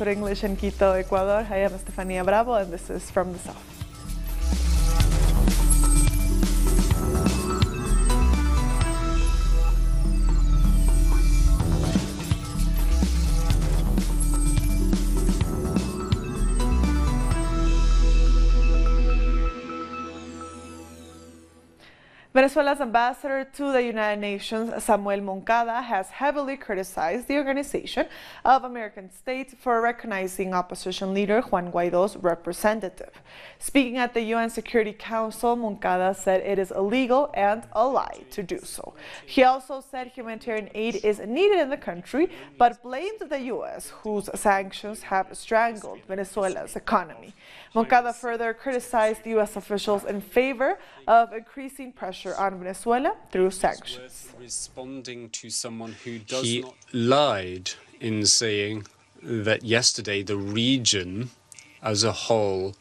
Professor English in Quito, Ecuador. I am Estefania Bravo, and this is From the South. Venezuela's ambassador to the United Nations, Samuel Moncada, has heavily criticized the Organization of American States for recognizing opposition leader Juan Guaido's representative. Speaking at the UN Security Council, Moncada said it is illegal and a lie to do so. He also said humanitarian aid is needed in the country, but blamed the U.S., whose sanctions have strangled Venezuela's economy. Moncada further criticized U.S. officials in favor of increasing pressure on Venezuela through sanctions. Responding to someone who does not lied in saying that yesterday the region as a whole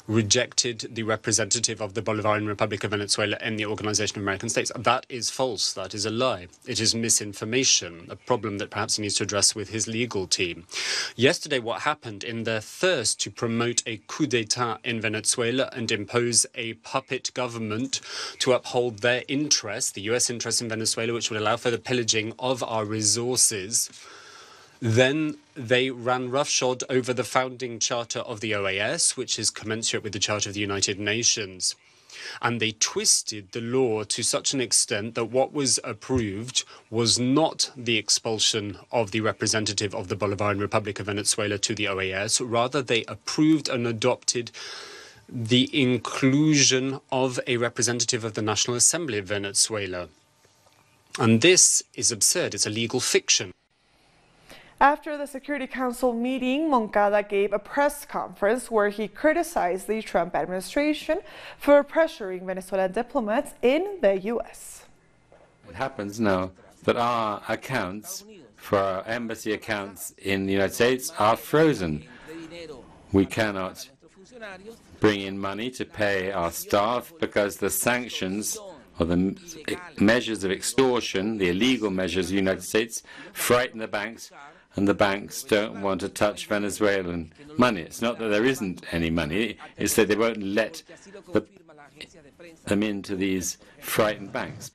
rejected the representative of the Bolivarian Republic of Venezuela in the Organization of American States. That is false. That is a lie. It is misinformation, a problem that perhaps he needs to address with his legal team. Yesterday, what happened in their thirst to promote a coup d'etat in Venezuela and impose a puppet government to uphold their interests, the U.S. interests in Venezuela, which would allow for the pillaging of our resources, then they ran roughshod over the founding charter of the OAS, which is commensurate with the Charter of the United Nations. And they twisted the law to such an extent that what was approved was not the expulsion of the representative of the Bolivarian Republic of Venezuela to the OAS. Rather, they approved and adopted the inclusion of a representative of the National Assembly of Venezuela. And this is absurd. It's a legal fiction. After the Security Council meeting, Moncada gave a press conference where he criticized the Trump administration for pressuring Venezuelan diplomats in the U.S. It happens now that our accounts, for our embassy accounts in the United States, are frozen. We cannot bring in money to pay our staff because the sanctions or the measures of extortion, the illegal measures of the United States, frighten the banks, and the banks don't want to touch Venezuelan money. It's not that there isn't any money, it's that they won't let them into these frightened banks.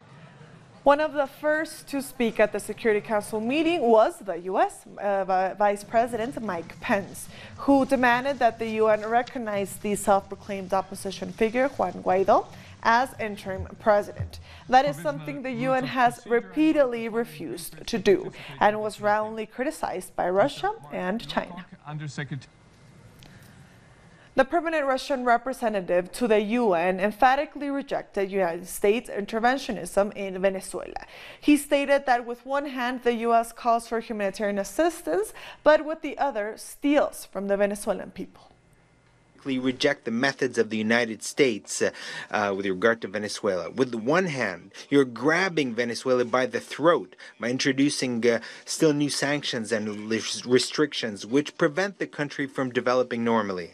One of the first to speak at the Security Council meeting was the U.S. Vice President Mike Pence, who demanded that the UN recognize the self-proclaimed opposition figure Juan Guaido as interim president. That is something the UN has repeatedly refused to do and was roundly criticized by Russia and China. The permanent Russian representative to the UN emphatically rejected United States interventionism in Venezuela. He stated that with one hand the U.S. calls for humanitarian assistance, but with the other steals from the Venezuelan people. Reject the methods of the United States with regard to Venezuela. With the one hand, you're grabbing Venezuela by the throat by introducing still new sanctions and restrictions which prevent the country from developing normally.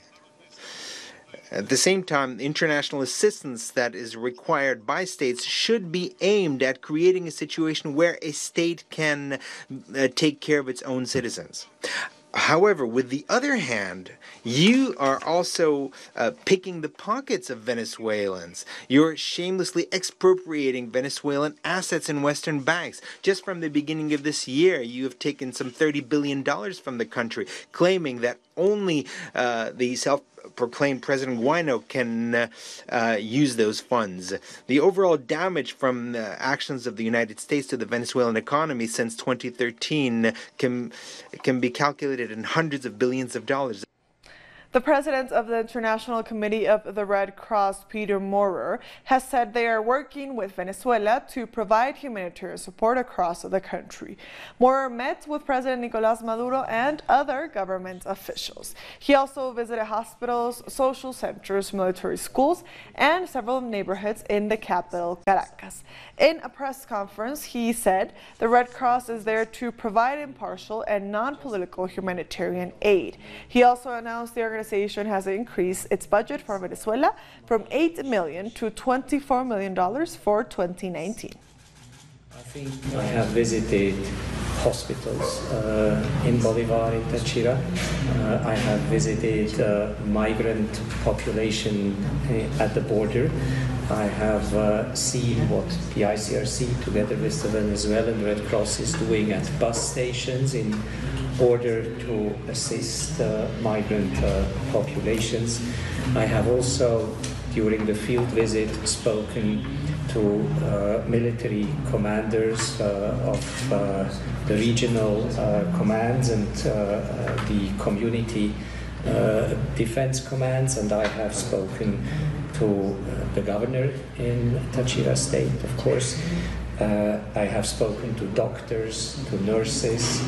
At the same time, international assistance that is required by states should be aimed at creating a situation where a state can take care of its own citizens. However, with the other hand, you are also picking the pockets of Venezuelans. You're shamelessly expropriating Venezuelan assets in Western banks. Just from the beginning of this year, you have taken some $30 billion from the country, claiming that only the self-proclaimed President Guaido can use those funds. The overall damage from the actions of the United States to the Venezuelan economy since 2013 can be calculated in hundreds of billions of dollars. The president of the International Committee of the Red Cross, Peter Pablo, has said they are working with Venezuela to provide humanitarian support across the country. Pablo met with President Nicolás Maduro and other government officials. He also visited hospitals, social centers, military schools, and several neighborhoods in the capital, Caracas. In a press conference, he said the Red Cross is there to provide impartial and non-political humanitarian aid. He also announced the organization has increased its budget for Venezuela from $8 million to $24 million for 2019. I think I have visited hospitals in Bolivar, in Táchira. I have visited migrant population at the border. I have seen what the ICRC, together with the Venezuelan Red Cross, is doing at bus stations in order to assist migrant populations. I have also, during the field visit, spoken to military commanders of the regional commands and the community defense commands, and I have spoken to the governor in Táchira State, of course. I have spoken to doctors, to nurses,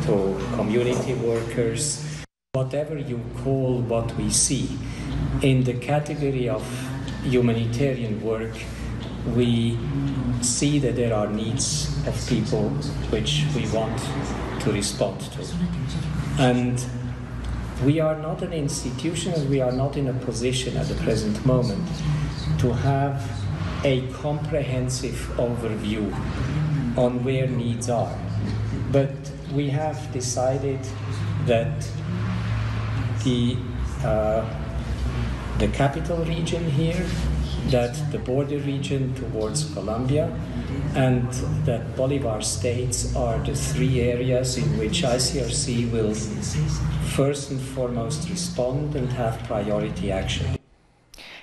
to community workers. Whatever you call what we see, in the category of humanitarian work, we see that there are needs of people which we want to respond to. And we are not an institution, and we are not in a position at the present moment to have a comprehensive overview on where needs are. But we have decided that the capital region here, that the border region towards Colombia, and that Bolivar states are the three areas in which ICRC will first and foremost respond and have priority action.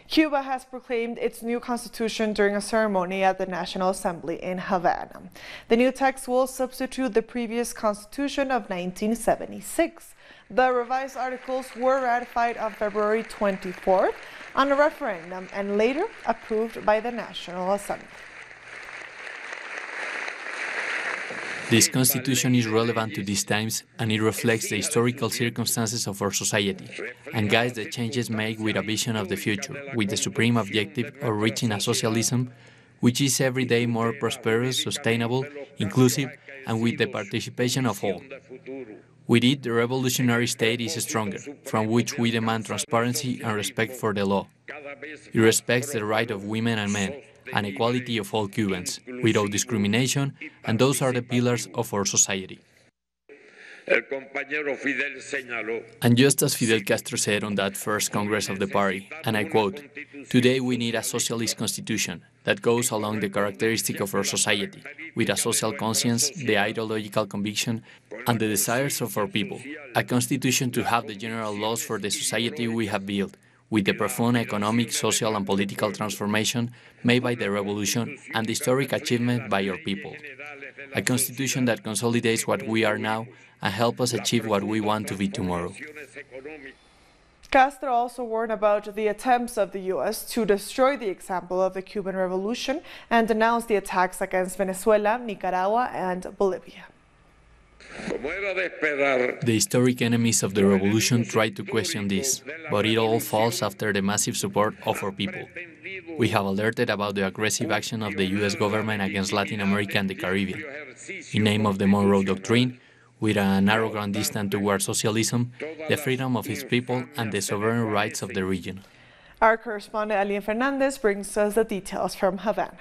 Cuba has proclaimed its new constitution during a ceremony at the National Assembly in Havana. The new text will substitute the previous constitution of 1976. The revised articles were ratified on February 24th on a referendum and later approved by the National Assembly. This constitution is relevant to these times, and it reflects the historical circumstances of our society and guides the changes made with a vision of the future, with the supreme objective of reaching a socialism which is every day more prosperous, sustainable, inclusive, and with the participation of all. With it, the revolutionary state is stronger, from which we demand transparency and respect for the law. It respects the right of women and men, and equality of all Cubans, without discrimination, and those are the pillars of our society. And just as Fidel Castro said on that first Congress of the party, and I quote, "Today we need a socialist constitution that goes along the characteristic of our society, with a social conscience, the ideological conviction, and the desires of our people, a constitution to have the general laws for the society we have built, with the profound economic, social, and political transformation made by the revolution and the historic achievement by our people. A constitution that consolidates what we are now and helps us achieve what we want to be tomorrow." Castro also warned about the attempts of the U.S. to destroy the example of the Cuban Revolution and denounced the attacks against Venezuela, Nicaragua, and Bolivia. The historic enemies of the revolution tried to question this, but it all falls after the massive support of our people. We have alerted about the aggressive action of the U.S. government against Latin America and the Caribbean. In name of the Monroe Doctrine, with a narrow grandistan toward socialism, the freedom of its people, and the sovereign rights of the region. Our correspondent Alien Fernandez brings us the details from Havana.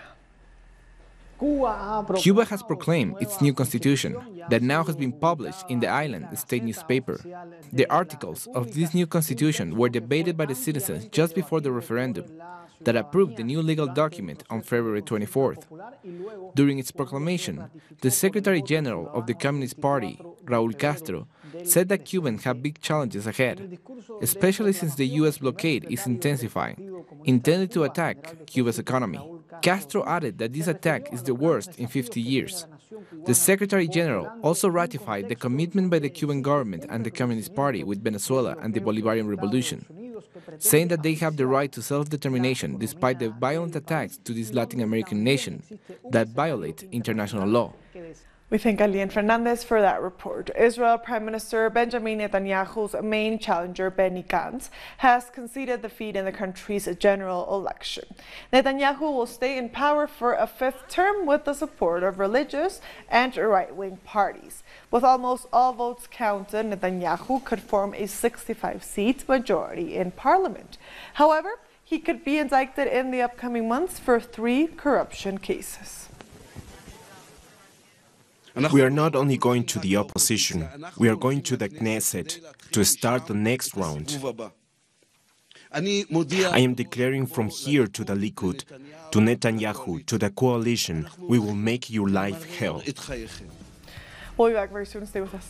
Cuba has proclaimed its new constitution that now has been published in the island state newspaper. The articles of this new constitution were debated by the citizens just before the referendum that approved the new legal document on February 24th. During its proclamation, the Secretary General of the Communist Party, Raúl Castro, said that Cubans have big challenges ahead, especially since the U.S. blockade is intensifying, intended to attack Cuba's economy. Castro added that this attack is the worst in 50 years. The Secretary General also ratified the commitment by the Cuban government and the Communist Party with Venezuela and the Bolivarian Revolution, saying that they have the right to self-determination despite the violent attacks to this Latin American nation that violate international law. We thank Alien Fernandez for that report. Israel Prime Minister Benjamin Netanyahu's main challenger, Benny Gantz, has conceded defeat in the country's general election. Netanyahu will stay in power for a fifth term with the support of religious and right-wing parties. With almost all votes counted, Netanyahu could form a 65-seat majority in parliament. However, he could be indicted in the upcoming months for 3 corruption cases. We are not only going to the opposition, we are going to the Knesset to start the next round. I am declaring from here to the Likud, to Netanyahu, to the coalition, we will make your life hell. We'll be back very soon. Stay with us.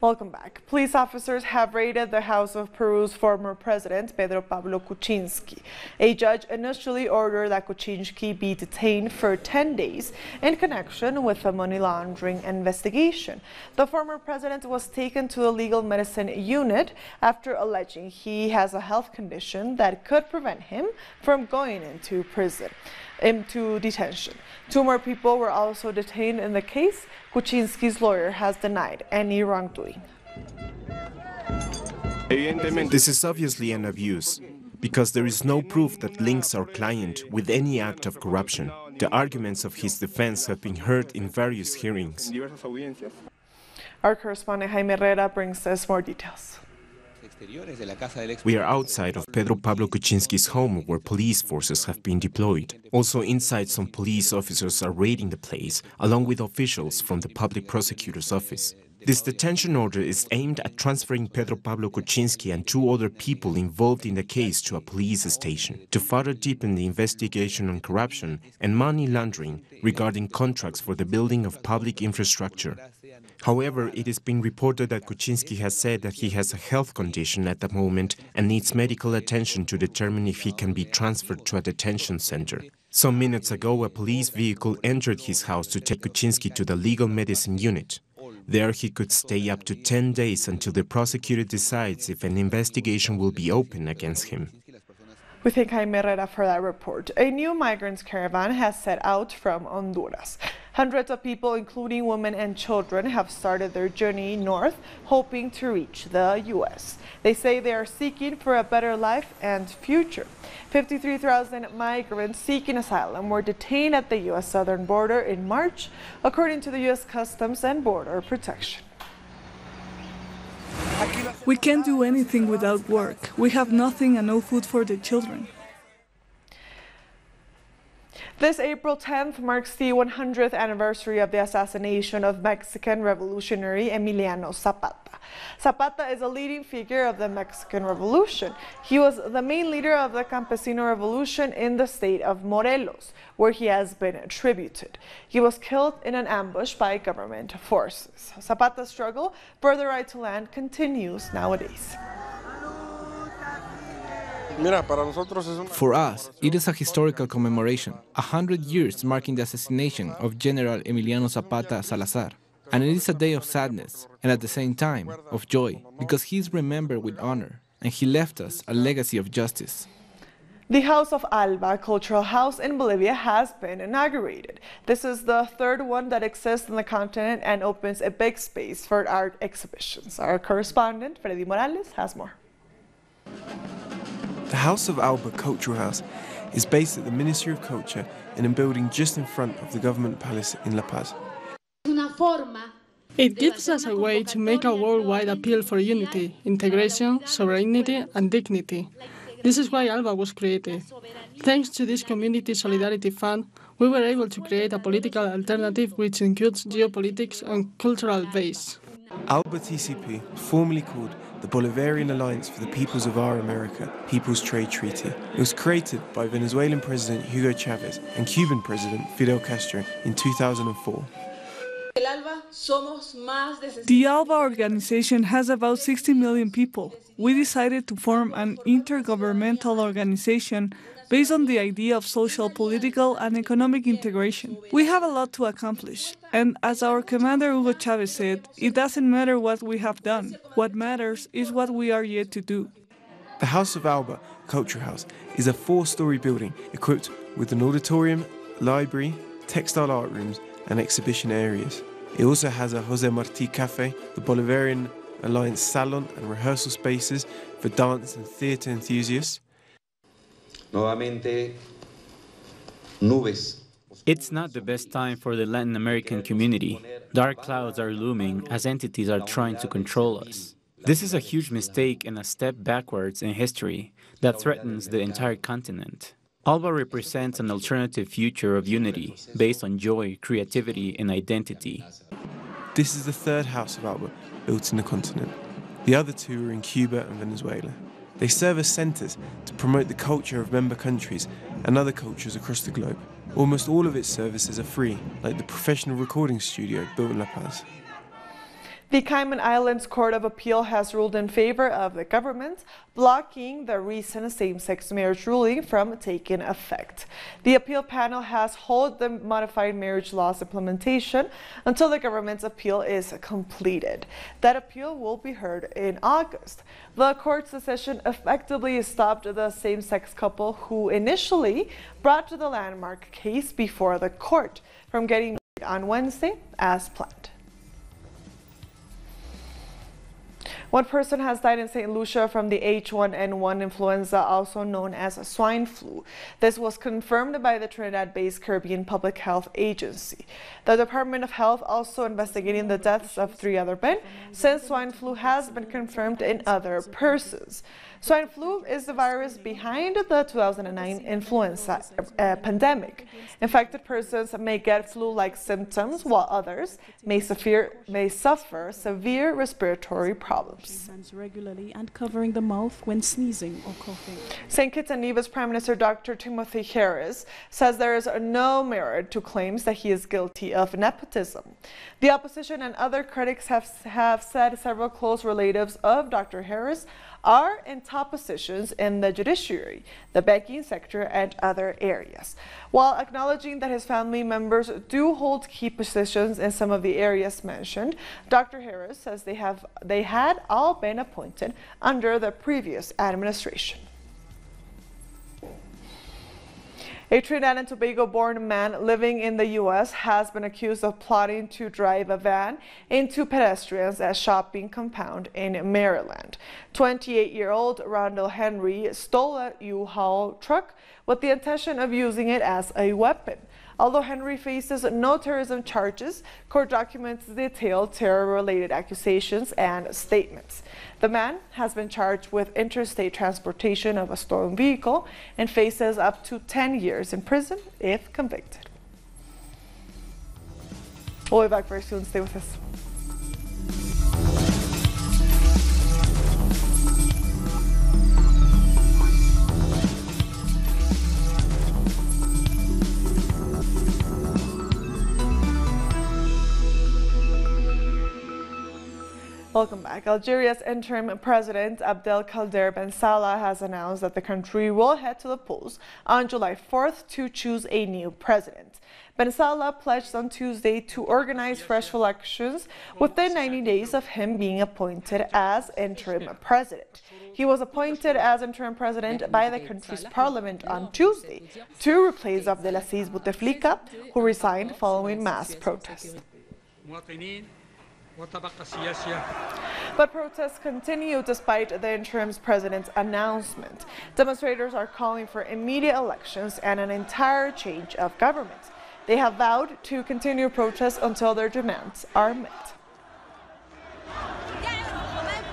Welcome back. Police officers have raided the house of Peru's former president, Pedro Pablo Kuczynski. A judge initially ordered that Kuczynski be detained for 10 days in connection with a money laundering investigation. The former president was taken to the legal medicine unit after alleging he has a health condition that could prevent him from going into detention. 2 more people were also detained in the case. Kuczynski's lawyer has denied any wrongdoing. This is obviously an abuse, because there is no proof that links our client with any act of corruption. The arguments of his defense have been heard in various hearings. Our correspondent Jaime Herrera brings us more details. We are outside of Pedro Pablo Kuczynski's home, where police forces have been deployed. Also inside, some police officers are raiding the place, along with officials from the public prosecutor's office. This detention order is aimed at transferring Pedro Pablo Kuczynski and 2 other people involved in the case to a police station to further deepen the investigation on corruption and money laundering regarding contracts for the building of public infrastructure. However, it has been reported that Kuczynski has said that he has a health condition at the moment and needs medical attention to determine if he can be transferred to a detention center. Some minutes ago, a police vehicle entered his house to take Kuczynski to the legal medicine unit. There he could stay up to 10 days until the prosecutor decides if an investigation will be open against him. We thank Jaime Herrera for that report. A new migrants caravan has set out from Honduras. Hundreds of people, including women and children, have started their journey north, hoping to reach the U.S. They say they are seeking for a better life and future. 53,000 migrants seeking asylum were detained at the U.S. southern border in March, according to the U.S. Customs and Border Protection. We can't do anything without work. We have nothing and no food for the children. This April 10th marks the 100th anniversary of the assassination of Mexican revolutionary Emiliano Zapata. Zapata is a leading figure of the Mexican Revolution. He was the main leader of the Campesino Revolution in the state of Morelos, where he has been attributed. He was killed in an ambush by government forces. Zapata's struggle for the right to land continues nowadays. For us, it is a historical commemoration, 100 years marking the assassination of General Emiliano Zapata Salazar. And it is a day of sadness, and at the same time, of joy, because he is remembered with honor, and he left us a legacy of justice. The House of Alba Cultural House in Bolivia has been inaugurated. This is the 3rd one that exists on the continent and opens a big space for art exhibitions. Our correspondent, Freddy Morales, has more. The House of Alba Cultural House is based at the Ministry of Culture in a building just in front of the government palace in La Paz. It gives us a way to make a worldwide appeal for unity, integration, sovereignty, and dignity. This is why ALBA was created. Thanks to this Community Solidarity Fund, we were able to create a political alternative which includes geopolitics and cultural base. ALBA TCP, formerly called the Bolivarian Alliance for the Peoples of Our America, People's Trade Treaty. It was created by Venezuelan President Hugo Chavez and Cuban President Fidel Castro in 2004. The ALBA organization has about 60 million people. We decided to form an intergovernmental organization based on the idea of social, political, and economic integration. We have a lot to accomplish, and as our commander Hugo Chavez said, it doesn't matter what we have done. What matters is what we are yet to do. The House of Alba Culture House is a 4-story building equipped with an auditorium, library, textile art rooms, and exhibition areas. It also has a José Martí Café, the Bolivarian Alliance salon and rehearsal spaces for dance and theatre enthusiasts. It's not the best time for the Latin American community. Dark clouds are looming as entities are trying to control us. This is a huge mistake and a step backwards in history that threatens the entire continent. Alba represents an alternative future of unity based on joy, creativity, and identity. This is the third house of Alba built in the continent. The other two are in Cuba and Venezuela. They serve as centres to promote the culture of member countries and other cultures across the globe. Almost all of its services are free, like the professional recording studio built in La Paz. The Cayman Islands Court of Appeal has ruled in favor of the government, blocking the recent same-sex marriage ruling from taking effect. The appeal panel has held the modified marriage law's implementation until the government's appeal is completed. That appeal will be heard in August. The court's decision effectively stopped the same-sex couple who initially brought the landmark case before the court from getting married on Wednesday as planned. One person has died in St. Lucia from the H1N1 influenza, also known as swine flu. This was confirmed by the Trinidad-based Caribbean Public Health Agency. The Department of Health also investigating the deaths of 3 other men, since swine flu has been confirmed in other persons. Swine flu is the virus behind the 2009 influenza pandemic. Infected persons may get flu-like symptoms, while others may suffer severe respiratory problems. Regularly and covering the mouth when sneezing or coughing. St. Kitts and Nevis Prime Minister Dr. Timothy Harris says there is no merit to claims that he is guilty of nepotism. The opposition and other critics have said several close relatives of Dr. Harris are in top positions in the judiciary, the banking sector, and other areas. While acknowledging that his family members do hold key positions in some of the areas mentioned, Dr. Harris says they had all been appointed under the previous administration. A Trinidad and Tobago-born man living in the U.S. has been accused of plotting to drive a van into pedestrians at a shopping compound in Maryland. 28-year-old Rondell Henry stole a U-Haul truck with the intention of using it as a weapon. Although Henry faces no terrorism charges, court documents detail terror-related accusations and statements. The man has been charged with interstate transportation of a stolen vehicle and faces up to 10 years in prison if convicted. We'll be back very soon. Stay with us. Welcome back. Algeria's interim president Abdelkader Ben Salah has announced that the country will head to the polls on July 4th to choose a new president. Ben Salah pledged on Tuesday to organize fresh elections within 90 days of him being appointed as interim president. He was appointed as interim president by the country's parliament on Tuesday to replace Abdelaziz Bouteflika, who resigned following mass protests. But protests continue despite the interim president's announcement. Demonstrators are calling for immediate elections and an entire change of government. They have vowed to continue protests until their demands are met.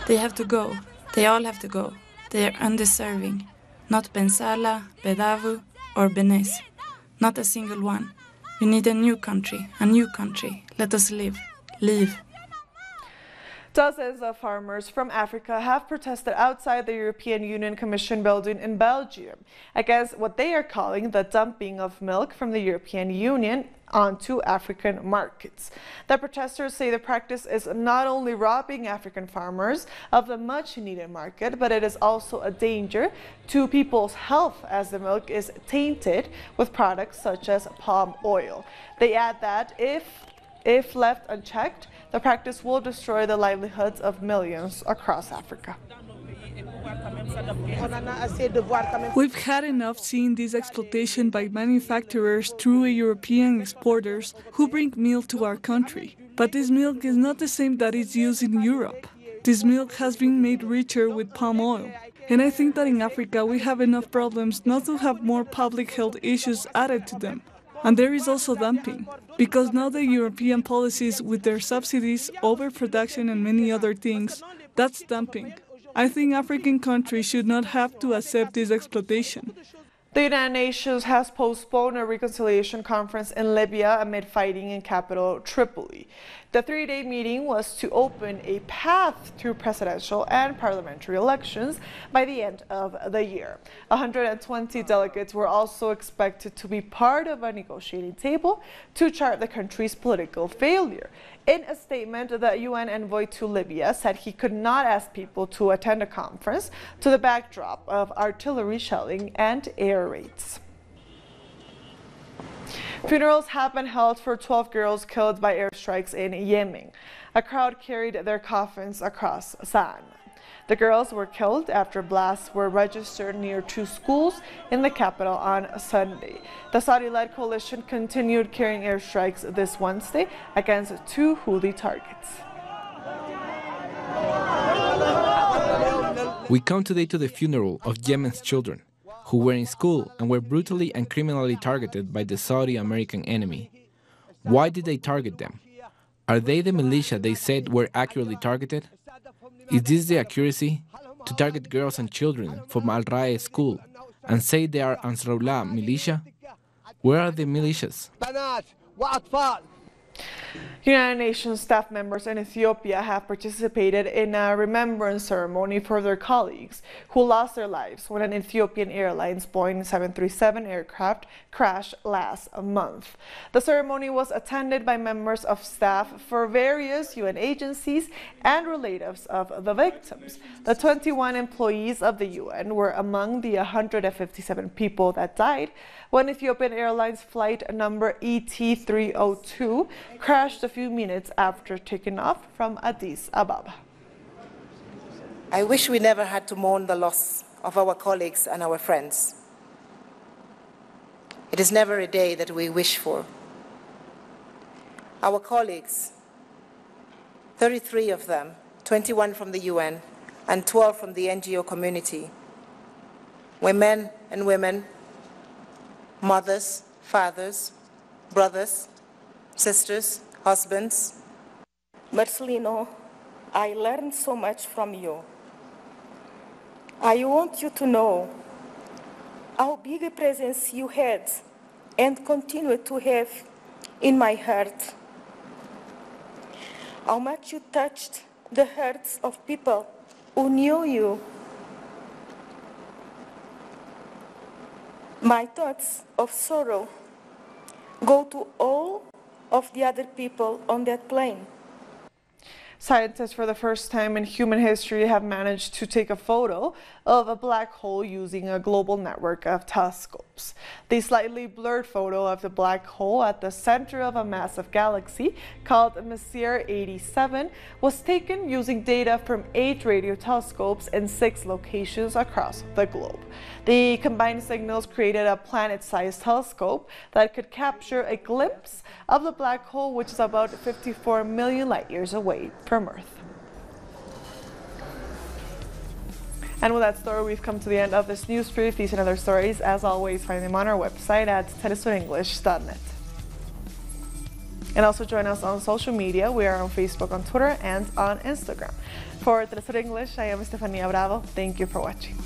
They have to go. They all have to go. They are undeserving. Not Ben Salah, Bedavu, or Benes. Not a single one. We need a new country, a new country. Let us live. Leave. Dozens of farmers from Africa have protested outside the European Union Commission building in Belgium against what they are calling the dumping of milk from the European Union onto African markets. The protesters say the practice is not only robbing African farmers of the much-needed market, but it is also a danger to people's health as the milk is tainted with products such as palm oil. They add that if left unchecked, the practice will destroy the livelihoods of millions across Africa. We've had enough seeing this exploitation by manufacturers through European exporters who bring milk to our country. But this milk is not the same that is used in Europe. This milk has been made richer with palm oil. And I think that in Africa we have enough problems not to have more public health issues added to them. And there is also dumping, because now the European policies with their subsidies, overproduction and many other things, that's dumping. I think African countries should not have to accept this exploitation. The United Nations has postponed a reconciliation conference in Libya amid fighting in capital Tripoli. The three-day meeting was to open a path to presidential and parliamentary elections by the end of the year. 120 delegates were also expected to be part of a negotiating table to chart the country's political failure. In a statement, the UN envoy to Libya said he could not ask people to attend a conference to the backdrop of artillery shelling and air raids. Funerals have been held for 12 girls killed by airstrikes in Yemen. A crowd carried their coffins across Sa'an. The girls were killed after blasts were registered near two schools in the capital on Sunday. The Saudi-led coalition continued carrying airstrikes this Wednesday against two Houthi targets. We come today to the funeral of Yemen's children, who were in school and were brutally and criminally targeted by the Saudi-American enemy. Why did they target them? Are they the militia they said were accurately targeted? Is this the accuracy? To target girls and children from Al-Rae school and say they are Ansarullah militia? Where are the militias? United Nations staff members in Ethiopia have participated in a remembrance ceremony for their colleagues who lost their lives when an Ethiopian Airlines Boeing 737 aircraft crashed last month. The ceremony was attended by members of staff for various UN agencies and relatives of the victims. The 21 employees of the UN were among the 157 people that died when Ethiopian Airlines flight number ET302 crashed a few minutes after taking off from Addis Ababa. I wish we never had to mourn the loss of our colleagues and our friends. It is never a day that we wish for. Our colleagues, 33 of them, 21 from the UN and 12 from the NGO community, were men and women, mothers, fathers, brothers, sisters, husbands. Marcelino, I learned so much from you. I want you to know how big a presence you had and continue to have in my heart. How much you touched the hearts of people who knew you. My thoughts of sorrow go to all of the other people on that plane. Scientists for the first time in human history have managed to take a photo of a black hole using a global network of telescopes. The slightly blurred photo of the black hole at the center of a massive galaxy called Messier 87 was taken using data from 8 radio telescopes in 6 locations across the globe. The combined signals created a planet-sized telescope that could capture a glimpse of the black hole, which is about 54 million light years away from Earth. And with that story, we've come to the end of this news brief. These and other stories, as always, find them on our website at telesurenglish.net. And also join us on social media. We are on Facebook, on Twitter, and on Instagram. For Telesur English, I am Estefania Bravo. Thank you for watching.